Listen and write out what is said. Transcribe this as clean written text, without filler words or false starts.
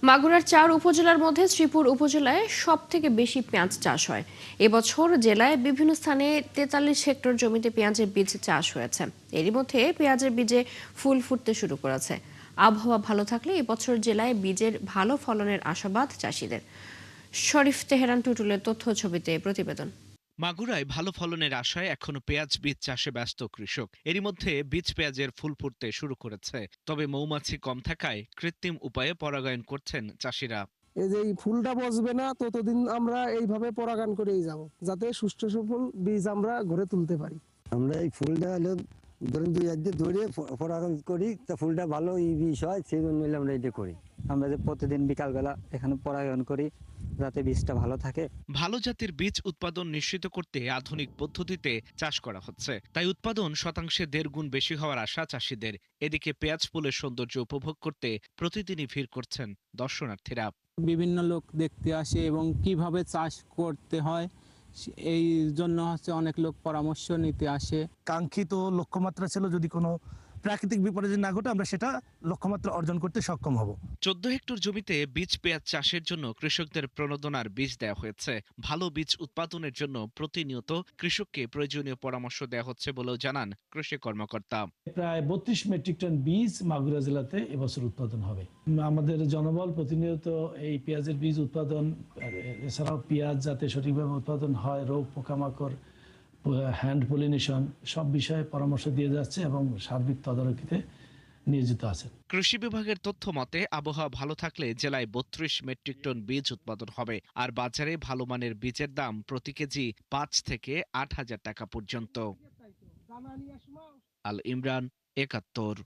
মাগুরার ৪ উপজেলার মধ্যে শ্রীপুর উপজেলায় সবথেকে বেশি পেঁয়াজ চাষ হয়। এবছর জেলায় বিভিন্ন স্থানে ৪৩ হেক্টর জমিতে পেঁয়াজের বীজ চাষ হয়েছে। এরই মধ্যে পেঁয়াজের বীজে ফুল ফুটতে শুরু করেছে। আবহাওয়া ভালো থাকলে এবছর জেলায় বীজের ভালো ফলনের আশাবাদ চাষিদের। শরীফ তেহরান টুটুলের তথ্য ছবিতে প্রতিবেদন। মাগুরায় ভালো ফলনের আশায় এখনো পেঁয়াজ বীজ চাষে ব্যস্ত কৃষক। এরই মধ্যে বীজ পেঁয়াজের ফুল ফুটতে শুরু করেছে। তবে মৌমাছি কম থাকায় কৃত্রিম উপায়ে পরাগায়ন করছেন চাষিরা। এই যে এই ফুলটা বসবে না ততদিন আমরা এইভাবে পরাগায়ন করেই যাব, যাতে সুষ্ঠু সফল বীজ আমরা গড়ে তুলতে পারি। আমরা এই ফুলটা হলো ধরুন 2 হাত দিয়ে ধরে পরাগায়ন করি, তা ফুলটা ভালো বীজ হয়, সেই জন্য আমরা এটা করি। আমরা যে প্রতিদিন বিকালবেলা এখানে পরাগায়ন করি যাতে বীজটা ভালো থাকে। ভালো জাতের বীজ উৎপাদন নিশ্চিত করতে আধুনিক পদ্ধতিতে চাষ করা হচ্ছে, তাই উৎপাদন শতাংশে 1.5 গুণ বেশি হওয়ার আশা চাষিদের। এদিকে পেঁয়াজ ফুলের সৌন্দর্য উপভোগ করতে প্রতিদিনই ভিড় করছেন দর্শনার্থীরা। বিভিন্ন লোক দেখতে আসে এবং কিভাবে চাষ করতে হয় এই জন্য অনেক লোক পরামর্শ নিতে আসে। কাঙ্ক্ষিত লক্ষ্যমাত্রা ছিল যদি কোনো প্রাকৃতিক বিপর্যয় না ঘটে আমরা সেটা লক্ষ্যমাত্রা অর্জন করতে সক্ষম হব। 14 হেক্টর জমিতে বীজ পেঁয়াজ চাষের জন্য কৃষকদের প্রণোদনার বীজ দেওয়া হয়েছে। ভালো বীজ উৎপাদনের জন্য প্রতিনিয়ত কৃষককে প্রয়োজনীয় পরামর্শ দেওয়া হচ্ছে বলেও জানান কৃষি কর্মকর্তা। প্রায় 32 মেট্রিক টন বীজ মাগুরা জেলাতে এবছর উৎপাদন হবে। আমাদের জনবল প্রতিনিয়ত এই পেঁয়াজের বীজ উৎপাদন, এছাড়াও পেঁয়াজ যাতে সঠিকভাবে উৎপাদন হয়, রোগ পোকামাকড়, হ্যান্ড পলিনেশন সব বিষয়ে পরামর্শ দিয়ে যাচ্ছে এবং সার্বিক তদারকিতে নিয়োজিত আছে। কৃষি বিভাগের তথ্য মতে আবহাওয়া ভালো থাকলে জেলায় 32 মেট্রিক টন বীজ উৎপাদন হবে। আর বাজারে ভালো মানের বীজের দাম প্রতি কেজি 5 থেকে 8 হাজার টাকা পর্যন্ত। আল ইমরান, ৭১।